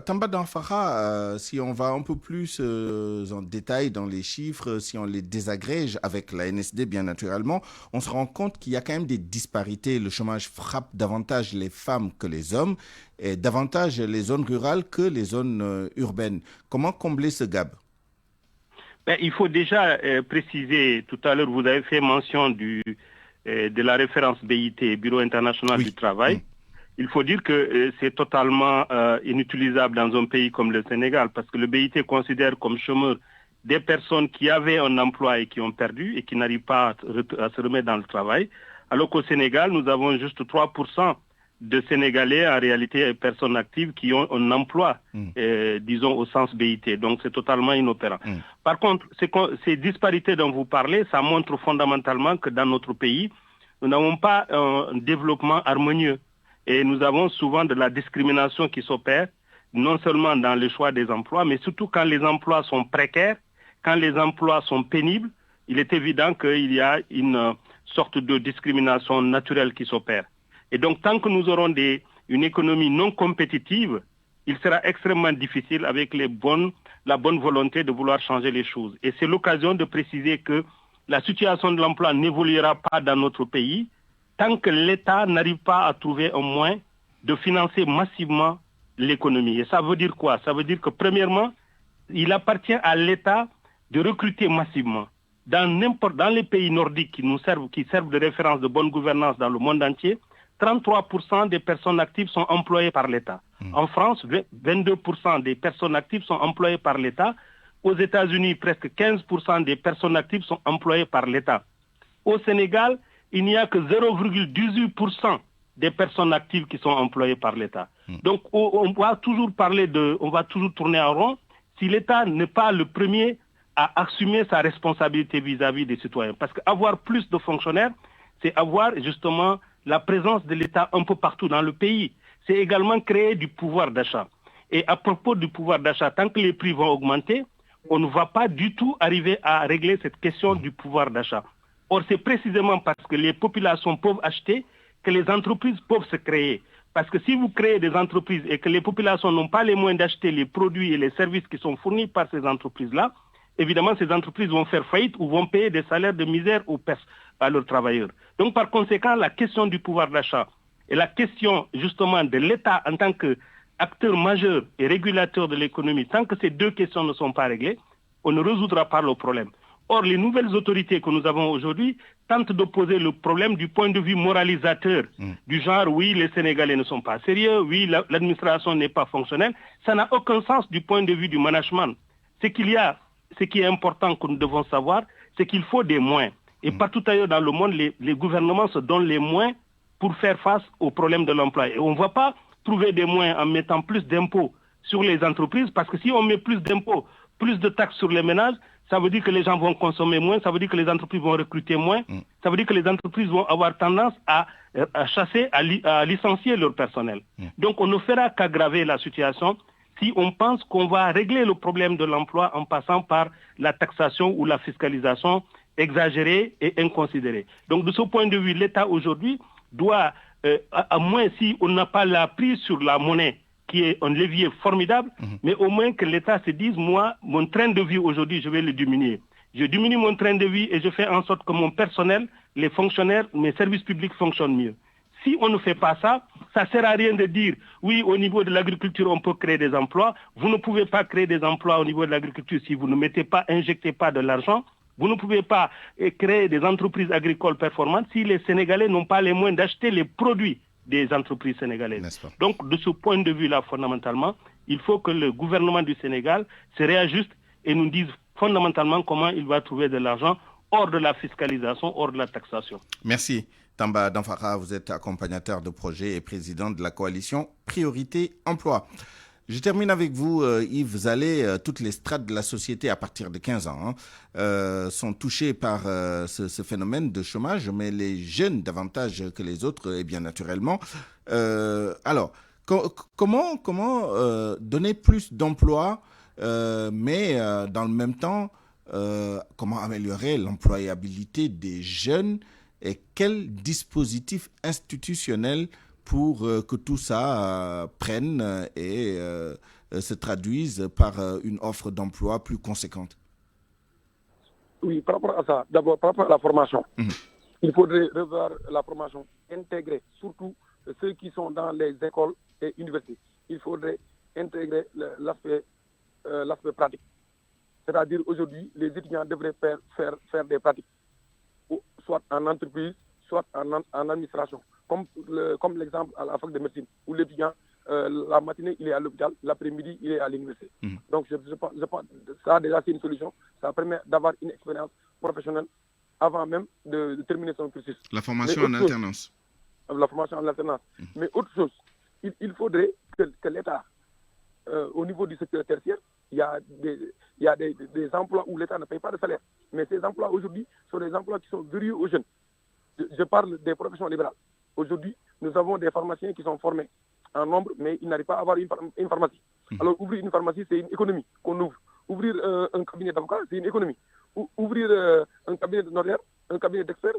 Tamba Danfara, si on va un peu plus en détail dans les chiffres, si on les désagrège avec la NSD bien naturellement, on se rend compte qu'il y a quand même des disparités. Le chômage frappe davantage les femmes que les hommes et davantage les zones rurales que les zones urbaines. Comment combler ce gap? Il faut déjà préciser, tout à l'heure vous avez fait mention de la référence BIT, Bureau international du travail. Il faut dire que c'est totalement inutilisable dans un pays comme le Sénégal, parce que le BIT considère comme chômeurs des personnes qui avaient un emploi et qui ont perdu et qui n'arrivent pas à se remettre dans le travail, alors qu'au Sénégal, nous avons juste 3% de Sénégalais, en réalité, personnes actives qui ont un emploi, disons, au sens BIT. Donc, c'est totalement inopérant. Par contre, ces disparités dont vous parlez, ça montre fondamentalement que dans notre pays, nous n'avons pas un développement harmonieux. Et nous avons souvent de la discrimination qui s'opère, non seulement dans le choix des emplois, mais surtout quand les emplois sont précaires, quand les emplois sont pénibles, il est évident qu'il y a une sorte de discrimination naturelle qui s'opère. Et donc, tant que nous aurons une économie non compétitive, il sera extrêmement difficile avec la bonne volonté de vouloir changer les choses. Et c'est l'occasion de préciser que la situation de l'emploi n'évoluera pas dans notre pays tant que l'État n'arrive pas à trouver un moyen de financer massivement l'économie. Et ça veut dire quoi? Ça veut dire que, premièrement, il appartient à l'État de recruter massivement. dans les pays nordiques qui servent de référence de bonne gouvernance dans le monde entier, 33% des personnes actives sont employées par l'État. En France, 22% des personnes actives sont employées par l'État. Aux États-Unis, presque 15% des personnes actives sont employées par l'État. Au Sénégal, il n'y a que 0,18% des personnes actives qui sont employées par l'État. Donc, on va toujours tourner en rond si l'État n'est pas le premier à assumer sa responsabilité vis-à-vis des citoyens. Parce qu'avoir plus de fonctionnaires, c'est avoir justement la présence de l'État un peu partout dans le pays. C'est également créer du pouvoir d'achat. Et à propos du pouvoir d'achat, tant que les prix vont augmenter, on ne va pas du tout arriver à régler cette question du pouvoir d'achat. Or, c'est précisément parce que les populations peuvent acheter que les entreprises peuvent se créer. Parce que si vous créez des entreprises et que les populations n'ont pas les moyens d'acheter les produits et les services qui sont fournis par ces entreprises-là, évidemment, ces entreprises vont faire faillite ou vont payer des salaires de misère à leurs travailleurs. Donc, par conséquent, la question du pouvoir d'achat et la question, justement, de l'État en tant qu'acteur majeur et régulateur de l'économie, tant que ces deux questions ne sont pas réglées, on ne résoudra pas le problème. Or, les nouvelles autorités que nous avons aujourd'hui tentent de poser le problème du point de vue moralisateur, du genre, oui, les Sénégalais ne sont pas sérieux, oui, l'administration n'est pas fonctionnelle. Ça n'a aucun sens du point de vue du management. Ce qui est important que nous devons savoir, c'est qu'il faut des moyens. Et partout ailleurs dans le monde, les gouvernements se donnent les moyens pour faire face au problème de l'emploi. Et on ne va pas trouver des moyens en mettant plus d'impôts sur les entreprises, parce que si on met plus d'impôts, plus de taxes sur les ménages, ça veut dire que les gens vont consommer moins, ça veut dire que les entreprises vont recruter moins, ça veut dire que les entreprises vont avoir tendance à chasser, à licencier leur personnel. Donc on ne fera qu'aggraver la situation si on pense qu'on va régler le problème de l'emploi en passant par la taxation ou la fiscalisation exagérée et inconsidérée. Donc de ce point de vue, l'État aujourd'hui doit, à moins si on n'a pas la prise sur la monnaie, qui est un levier formidable, mais au moins que l'État se dise, moi, mon train de vie aujourd'hui, je vais le diminuer. Je diminue mon train de vie et je fais en sorte que mon personnel, les fonctionnaires, mes services publics fonctionnent mieux. Si on ne fait pas ça, ça ne sert à rien de dire, oui, au niveau de l'agriculture, on peut créer des emplois. Vous ne pouvez pas créer des emplois au niveau de l'agriculture si vous ne injectez pas de l'argent. Vous ne pouvez pas créer des entreprises agricoles performantes si les Sénégalais n'ont pas les moyens d'acheter les produits des entreprises sénégalaises. Donc, de ce point de vue-là, fondamentalement, il faut que le gouvernement du Sénégal se réajuste et nous dise fondamentalement comment il va trouver de l'argent hors de la fiscalisation, hors de la taxation. Merci. Tamba Danfara, vous êtes accompagnateur de projet et président de la coalition Priorité Emploi. Je termine avec vous, Yves Zalé. Toutes les strates de la société à partir de 15 ans sont touchées par ce phénomène de chômage, mais les jeunes davantage que les autres, et bien naturellement. Alors, comment donner plus d'emplois, mais dans le même temps, comment améliorer l'employabilité des jeunes et quel dispositif institutionnel pour que tout ça prenne et se traduise par une offre d'emploi plus conséquente? Oui, par rapport à ça, d'abord par rapport à la formation, il faudrait revoir la formation intégrée, surtout ceux qui sont dans les écoles et universités. Il faudrait intégrer l'aspect pratique. C'est-à-dire aujourd'hui, les étudiants devraient faire des pratiques, soit en entreprise, soit en administration. Comme l'exemple à la fac de médecine, où l'étudiant, la matinée, il est à l'hôpital, l'après-midi, il est à l'université. Donc, je pense, ça, déjà, c'est une solution. Ça permet d'avoir une expérience professionnelle avant même de terminer son cursus. La formation en alternance. La formation en alternance. Mais autre chose, il faudrait que l'État, au niveau du secteur tertiaire, il y a des emplois où l'État ne paye pas de salaire. Mais ces emplois, aujourd'hui, sont des emplois qui sont verrouillés aux jeunes. Je parle des professions libérales. Aujourd'hui, nous avons des pharmaciens qui sont formés en nombre, mais ils n'arrivent pas à avoir une pharmacie. Alors, ouvrir une pharmacie, c'est une économie qu'on ouvre. Ouvrir un cabinet d'avocat, c'est une économie. Ouvrir un cabinet de notaire, un cabinet d'experts,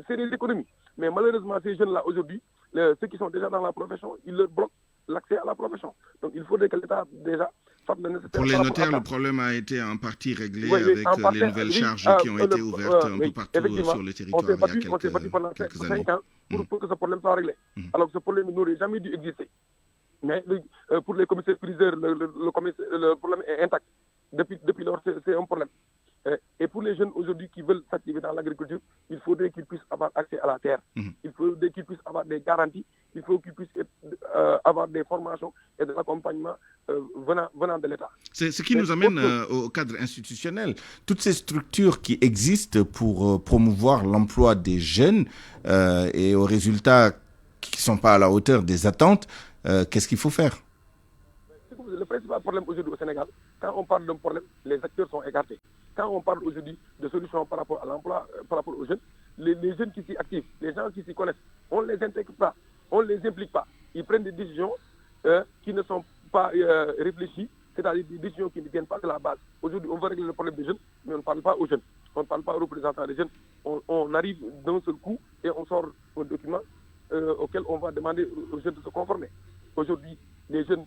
c'est des économies. Mais malheureusement, ces jeunes-là, aujourd'hui, ceux qui sont déjà dans la profession, ils leur bloquent l'accès à la profession. Donc, il faudrait que l'État, déjà, fasse le nécessaire. Pour les notaires, le problème a été en partie réglé avec les nouvelles charges qui ont été ouvertes un peu partout sur le territoire il y a on s'est battu pendant 5 ans pour que ce problème soit réglé. Alors que ce problème n'aurait jamais dû exister. Mais pour les commissaires-priseurs, le problème est intact. Depuis lors, c'est un problème. Et pour les jeunes aujourd'hui qui veulent s'activer dans l'agriculture, il faudrait qu'ils puissent avoir accès à la terre. Il faudrait qu'ils puissent avoir des garanties. Il faut qu'ils puissent avoir des formations et de l'accompagnement venant de l'État. C'est ce qui nous amène au cadre institutionnel. Toutes ces structures qui existent pour promouvoir l'emploi des jeunes et aux résultats qui ne sont pas à la hauteur des attentes, qu'est-ce qu'il faut faire? Le principal problème aujourd'hui au Sénégal, quand on parle d'un problème, les acteurs sont écartés. Quand on parle aujourd'hui de solutions par rapport à l'emploi, par rapport aux jeunes, les jeunes qui s'y activent, les gens qui s'y connaissent, on ne les intègre pas, on ne les implique pas. Ils prennent des décisions qui ne sont pas réfléchies, c'est-à-dire des décisions qui ne viennent pas de la base. Aujourd'hui, on veut régler le problème des jeunes, mais on ne parle pas aux jeunes. On ne parle pas aux représentants des jeunes. On arrive d'un seul coup et on sort un document auquel on va demander aux jeunes de se conformer. Aujourd'hui, les jeunes,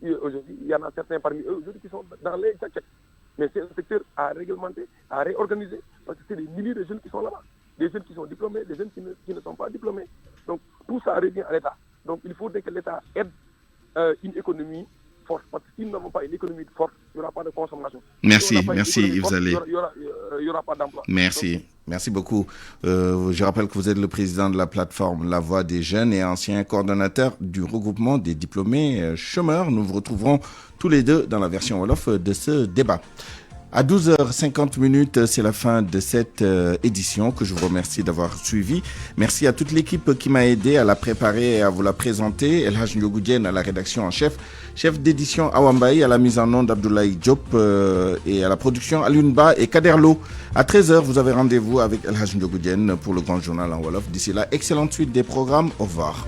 il y en a certains parmi eux aujourd'hui qui sont dans les tchèques. Mais c'est un secteur à réglementer, à réorganiser, parce que c'est des milliers de jeunes qui sont là-bas. Des jeunes qui sont diplômés, des jeunes qui ne sont pas diplômés. Donc tout ça revient à l'État. Donc il faudrait que l'État aide une économie forte. Parce que si nous n'avons pas une économie forte, il n'y aura pas de consommation. Merci Yves Zalé. Il n'y aura pas d'emploi. Merci. Donc, merci beaucoup. Je rappelle que vous êtes le président de la plateforme La Voix des Jeunes et ancien coordonnateur du regroupement des diplômés chômeurs. Nous vous retrouverons tous les deux dans la version Wolof de ce débat. À 12h50, c'est la fin de cette édition que je vous remercie d'avoir suivi. Merci à toute l'équipe qui m'a aidé à la préparer et à vous la présenter. El Hadj Ndiogoudien à la rédaction en chef, chef d'édition Awambaï, à la mise en onde Abdoulaye Diop et à la production Alunba et Kaderlo. À 13h, vous avez rendez-vous avec El Hadj Ndiogoudien pour le grand journal en Wolof. D'ici là, excellente suite des programmes. Au revoir.